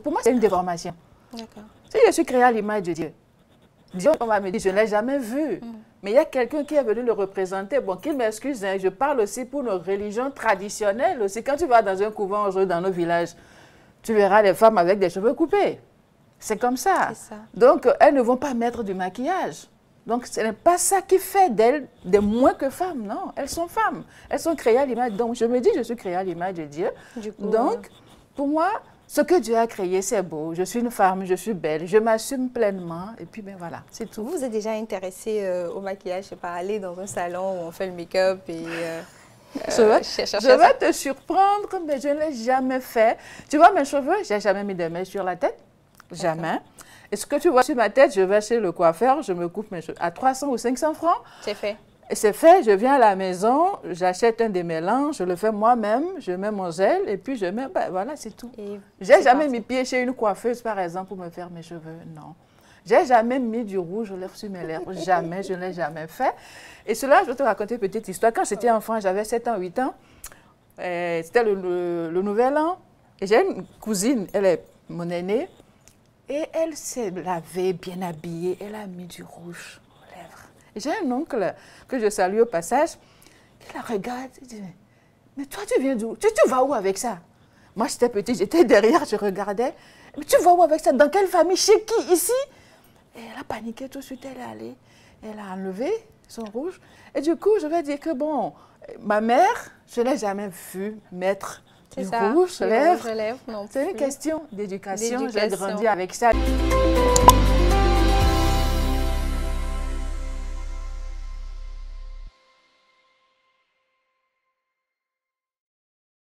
Pour moi, c'est une déformation. D'accord. Si je suis créée à l'image de Dieu, Dieu, on va me dire, je ne l'ai jamais vu. Mais il y a quelqu'un qui est venu le représenter. Bon, qu'il m'excuse, hein, je parle aussi pour nos religions traditionnelles aussi. Quand tu vas dans un couvent aujourd'hui, dans nos villages, tu verras les femmes avec des cheveux coupés. C'est comme ça. Donc, elles ne vont pas mettre du maquillage. Donc, ce n'est pas ça qui fait d'elles des moins que femmes, non. Elles sont femmes. Elles sont créées à l'image. Donc, je me dis, je suis créée à l'image de Dieu. Donc, pour moi, ce que Dieu a créé, c'est beau. Je suis une femme, je suis belle, je m'assume pleinement. Et puis, ben voilà, c'est tout. Vous vous êtes déjà intéressée au maquillage, je sais pas, aller dans un salon où on fait le make-up et... je vais te surprendre, mais je ne l'ai jamais fait. Tu vois, mes cheveux, je n'ai jamais mis de mèches sur la tête. Jamais. Et ce que tu vois sur ma tête, je vais chez le coiffeur, je me coupe mes cheveux à 300 ou 500 francs. C'est fait. Et c'est fait, je viens à la maison, j'achète un des mélanges, je le fais moi-même, je mets mon gel et puis je mets, ben voilà, c'est tout. J'ai jamais mis pied chez une coiffeuse, par exemple, pour me faire mes cheveux, non. J'ai jamais mis du rouge aux lèvres sur mes lèvres, jamais, je ne l'ai jamais fait. Et cela, je vais te raconter une petite histoire. Quand j'étais enfant, j'avais 7 ans, 8 ans, c'était le nouvel an, et j'ai une cousine, elle est mon aînée, et elle s'est lavée, bien habillée, elle a mis du rouge aux lèvres. Et j'ai un oncle que je salue au passage, qui la regarde et dit, mais toi tu viens d'où? Tu vas où avec ça? Moi j'étais petite, j'étais derrière, je regardais. Mais tu vas où avec ça? Dans quelle famille? Chez qui? Ici? Et elle a paniqué tout de suite, elle est allée, elle a enlevé son rouge. Et du coup, je vais dire que bon, ma mère, je ne l'ai jamais vue mettre du rouge aux lèvres. C'est une question d'éducation, j'ai grandi avec ça.